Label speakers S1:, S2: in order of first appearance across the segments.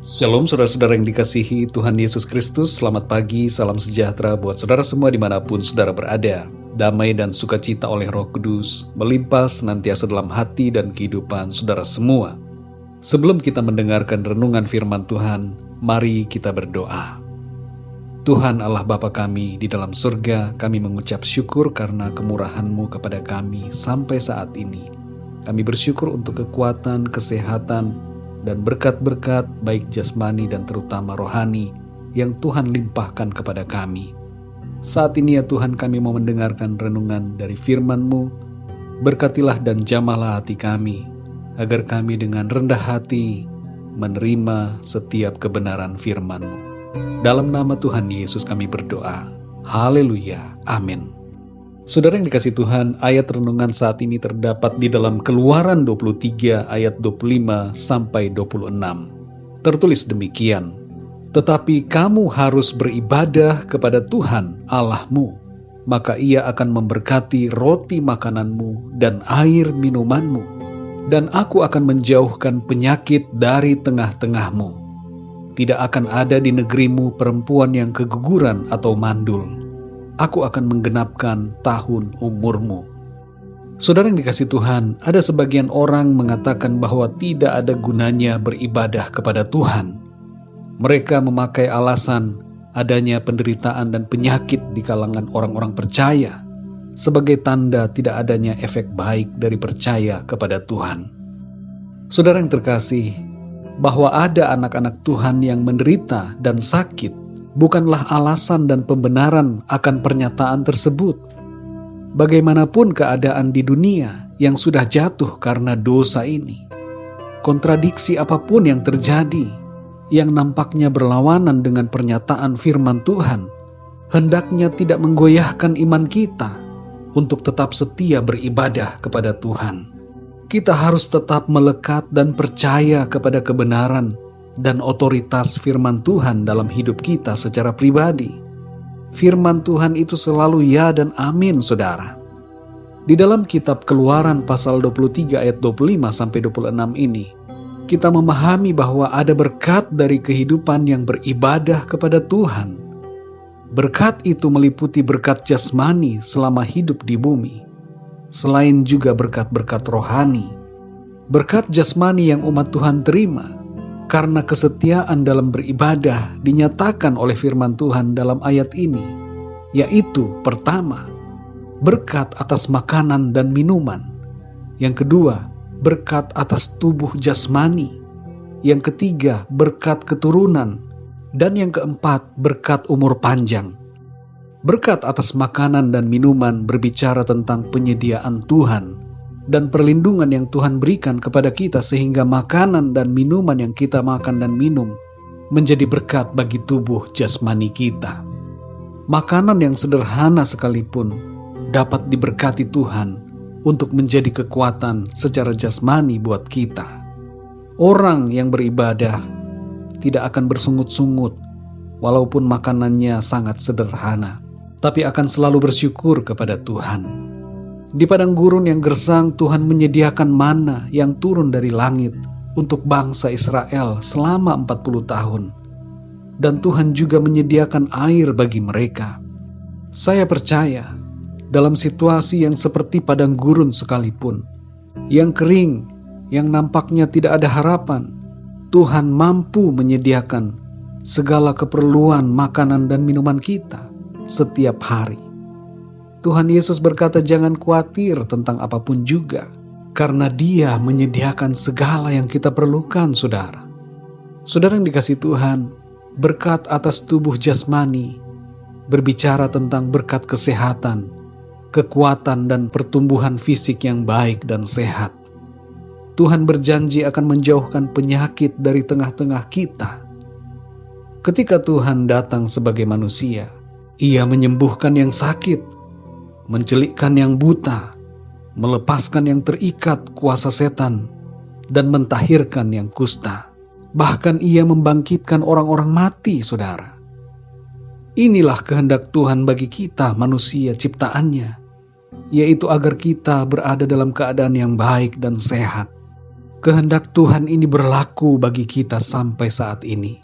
S1: Shalom saudara-saudara yang dikasihi Tuhan Yesus Kristus. Selamat pagi, salam sejahtera buat saudara semua dimanapun saudara berada. Damai dan sukacita oleh Roh Kudus melimpah senantiasa dalam hati dan kehidupan saudara semua. Sebelum kita mendengarkan renungan firman Tuhan, mari kita berdoa. Tuhan Allah Bapa kami di dalam surga, kami mengucap syukur karena kemurahan-Mu kepada kami sampai saat ini. Kami bersyukur untuk kekuatan, kesehatan, dan berkat-berkat baik jasmani dan terutama rohani yang Tuhan limpahkan kepada kami. Saat ini ya Tuhan, kami mau mendengarkan renungan dari firman-Mu. Berkatilah dan jamahlah hati kami, agar kami dengan rendah hati menerima setiap kebenaran firman-Mu. Dalam nama Tuhan Yesus kami berdoa. Haleluya. Amin. Saudara yang dikasihi Tuhan, ayat renungan saat ini terdapat di dalam Keluaran 23 ayat 25 sampai 26. Tertulis demikian, "Tetapi kamu harus beribadah kepada Tuhan Allah-Mu, maka Ia akan memberkati roti makananmu dan air minumanmu, dan Aku akan menjauhkan penyakit dari tengah-tengahmu. Tidak akan ada di negerimu perempuan yang keguguran atau mandul. Aku akan menggenapkan tahun umurmu." Saudara yang dikasihi Tuhan, ada sebagian orang mengatakan bahwa tidak ada gunanya beribadah kepada Tuhan. Mereka memakai alasan adanya penderitaan dan penyakit di kalangan orang-orang percaya sebagai tanda tidak adanya efek baik dari percaya kepada Tuhan. Saudara yang terkasih, bahwa ada anak-anak Tuhan yang menderita dan sakit bukanlah alasan dan pembenaran akan pernyataan tersebut. Bagaimanapun keadaan di dunia yang sudah jatuh karena dosa ini, kontradiksi apapun yang terjadi, yang nampaknya berlawanan dengan pernyataan firman Tuhan, hendaknya tidak menggoyahkan iman kita untuk tetap setia beribadah kepada Tuhan. Kita harus tetap melekat dan percaya kepada kebenaran dan otoritas firman Tuhan dalam hidup kita secara pribadi. Firman Tuhan itu selalu ya dan amin, saudara. Di dalam kitab Keluaran pasal 23 ayat 25 sampai 26 ini, kita memahami bahwa ada berkat dari kehidupan yang beribadah kepada Tuhan. Berkat itu meliputi berkat jasmani selama hidup di bumi, selain juga berkat-berkat rohani. Berkat jasmani yang umat Tuhan terima karena kesetiaan dalam beribadah dinyatakan oleh firman Tuhan dalam ayat ini, yaitu pertama, berkat atas makanan dan minuman. Yang kedua, berkat atas tubuh jasmani. Yang ketiga, berkat keturunan. Dan yang keempat, berkat umur panjang. Berkat atas makanan dan minuman berbicara tentang penyediaan Tuhan dan perlindungan yang Tuhan berikan kepada kita sehingga makanan dan minuman yang kita makan dan minum menjadi berkat bagi tubuh jasmani kita. Makanan yang sederhana sekalipun dapat diberkati Tuhan untuk menjadi kekuatan secara jasmani buat kita. Orang yang beribadah tidak akan bersungut-sungut walaupun makanannya sangat sederhana, tapi akan selalu bersyukur kepada Tuhan. Di padang gurun yang gersang, Tuhan menyediakan mana yang turun dari langit untuk bangsa Israel selama 40 tahun. Dan Tuhan juga menyediakan air bagi mereka. Saya percaya, dalam situasi yang seperti padang gurun sekalipun, yang kering, yang nampaknya tidak ada harapan, Tuhan mampu menyediakan segala keperluan makanan dan minuman kita setiap hari. Tuhan Yesus berkata, jangan khawatir tentang apapun juga, karena Dia menyediakan segala yang kita perlukan, saudara. Saudara yang dikasihi Tuhan, berkat atas tubuh jasmani berbicara tentang berkat kesehatan, kekuatan dan pertumbuhan fisik yang baik dan sehat. Tuhan berjanji akan menjauhkan penyakit dari tengah-tengah kita. Ketika Tuhan datang sebagai manusia, Ia menyembuhkan yang sakit, mencelikkan yang buta, melepaskan yang terikat kuasa setan, dan mentahirkan yang kusta. Bahkan Ia membangkitkan orang-orang mati, saudara. Inilah kehendak Tuhan bagi kita manusia ciptaannya, yaitu agar kita berada dalam keadaan yang baik dan sehat. Kehendak Tuhan ini berlaku bagi kita sampai saat ini.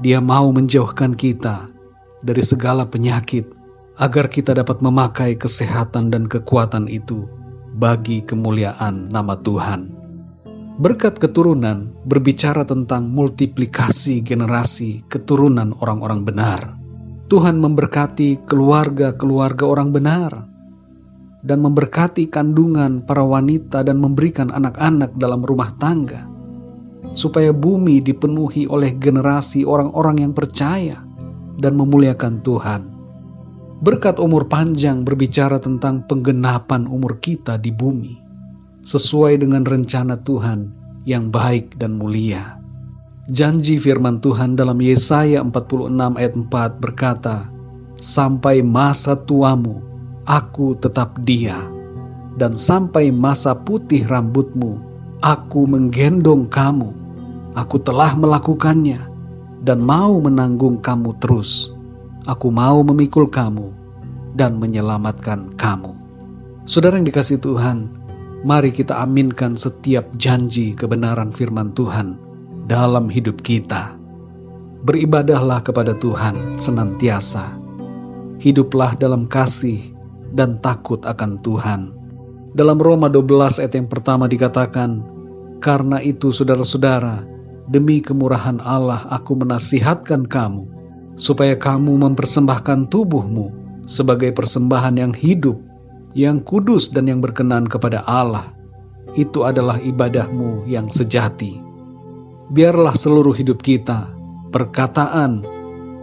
S1: Dia mau menjauhkan kita dari segala penyakit, agar kita dapat memakai kesehatan dan kekuatan itu bagi kemuliaan nama Tuhan. Berkat keturunan berbicara tentang multiplikasi generasi keturunan orang-orang benar. Tuhan memberkati keluarga-keluarga orang benar, dan memberkati kandungan para wanita dan memberikan anak-anak dalam rumah tangga, supaya bumi dipenuhi oleh generasi orang-orang yang percaya dan memuliakan Tuhan. Berkat umur panjang berbicara tentang penggenapan umur kita di bumi, sesuai dengan rencana Tuhan yang baik dan mulia. Janji firman Tuhan dalam Yesaya 46 ayat 4 berkata, "Sampai masa tuamu, aku tetap dia, dan sampai masa putih rambutmu, aku menggendong kamu. Aku telah melakukannya, dan mau menanggung kamu terus. Aku mau memikul kamu, dan menyelamatkan kamu." Saudara yang dikasihi Tuhan, mari kita aminkan setiap janji kebenaran firman Tuhan dalam hidup kita. Beribadahlah kepada Tuhan senantiasa. Hiduplah dalam kasih dan takut akan Tuhan. Dalam Roma 12 ayat yang pertama dikatakan, "Karena itu saudara-saudara, demi kemurahan Allah aku menasihatkan kamu, supaya kamu mempersembahkan tubuhmu sebagai persembahan yang hidup, yang kudus dan yang berkenan kepada Allah. Itu adalah ibadahmu yang sejati." Biarlah seluruh hidup kita, perkataan,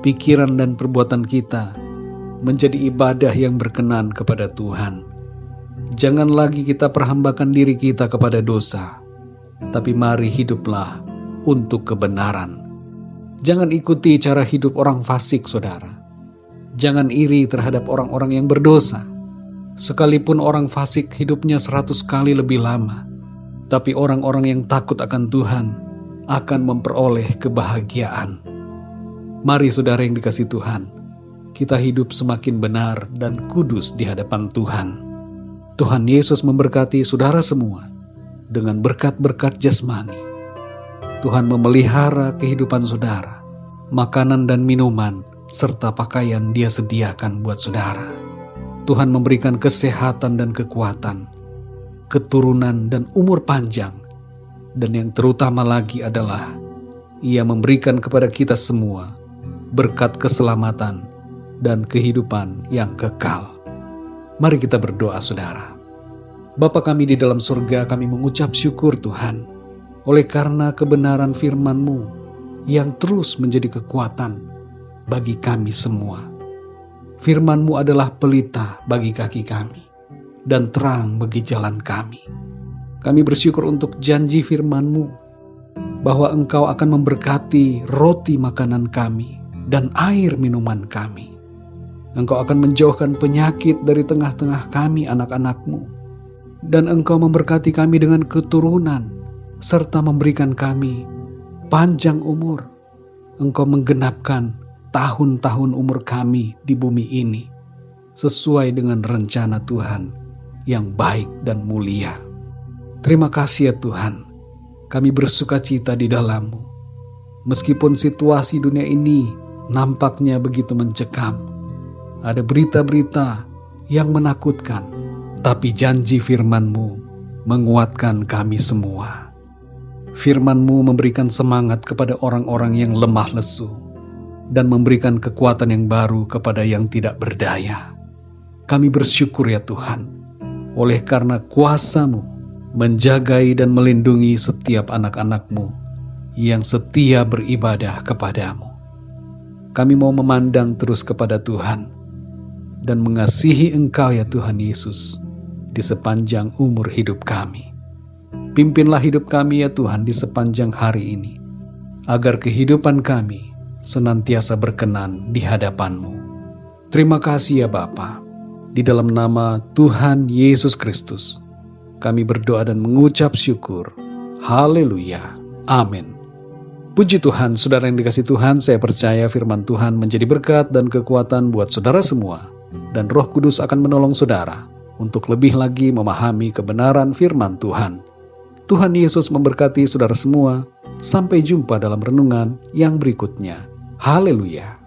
S1: pikiran dan perbuatan kita menjadi ibadah yang berkenan kepada Tuhan. Jangan lagi kita perhambakan diri kita kepada dosa, tapi mari hiduplah untuk kebenaran. Jangan ikuti cara hidup orang fasik, saudara. Jangan iri terhadap orang-orang yang berdosa. Sekalipun orang fasik hidupnya 100 kali lebih lama, tapi orang-orang yang takut akan Tuhan akan memperoleh kebahagiaan. Mari saudara yang dikasihi Tuhan, kita hidup semakin benar dan kudus di hadapan Tuhan. Tuhan Yesus memberkati saudara semua dengan berkat-berkat jasmani. Tuhan memelihara kehidupan saudara, makanan dan minuman, serta pakaian Dia sediakan buat saudara. Tuhan memberikan kesehatan dan kekuatan, keturunan dan umur panjang. Dan yang terutama lagi adalah Ia memberikan kepada kita semua berkat keselamatan dan kehidupan yang kekal. Mari kita berdoa, saudara. Bapa kami di dalam surga, kami mengucap syukur Tuhan, oleh karena kebenaran firman-Mu yang terus menjadi kekuatan bagi kami semua. Firman-Mu adalah pelita bagi kaki kami dan terang bagi jalan kami. Kami bersyukur untuk janji firman-Mu, bahwa Engkau akan memberkati roti makanan kami dan air minuman kami. Engkau akan menjauhkan penyakit dari tengah-tengah kami, anak-anak-Mu. Dan Engkau memberkati kami dengan keturunan, serta memberikan kami panjang umur. Engkau menggenapkan tahun-tahun umur kami di bumi ini, sesuai dengan rencana Tuhan yang baik dan mulia. Terima kasih ya Tuhan, kami bersukacita di dalam-Mu. Meskipun situasi dunia ini nampaknya begitu mencekam, ada berita-berita yang menakutkan, tapi janji firman-Mu menguatkan kami semua. Firman-Mu memberikan semangat kepada orang-orang yang lemah lesu, dan memberikan kekuatan yang baru kepada yang tidak berdaya. Kami bersyukur ya Tuhan, oleh karena kuasa-Mu menjagai dan melindungi setiap anak-anak-Mu yang setia beribadah kepada-Mu. Kami mau memandang terus kepada Tuhan dan mengasihi Engkau ya Tuhan Yesus di sepanjang umur hidup kami. Pimpinlah hidup kami ya Tuhan di sepanjang hari ini, agar kehidupan kami senantiasa berkenan di hadapan-Mu. Terima kasih ya Bapa. Di dalam nama Tuhan Yesus Kristus, kami berdoa dan mengucap syukur. Haleluya. Amin. Puji Tuhan, saudara yang dikasihi Tuhan, saya percaya firman Tuhan menjadi berkat dan kekuatan buat saudara semua. Dan Roh Kudus akan menolong saudara untuk lebih lagi memahami kebenaran firman Tuhan. Tuhan Yesus memberkati saudara semua. Sampai jumpa dalam renungan yang berikutnya. Haleluya!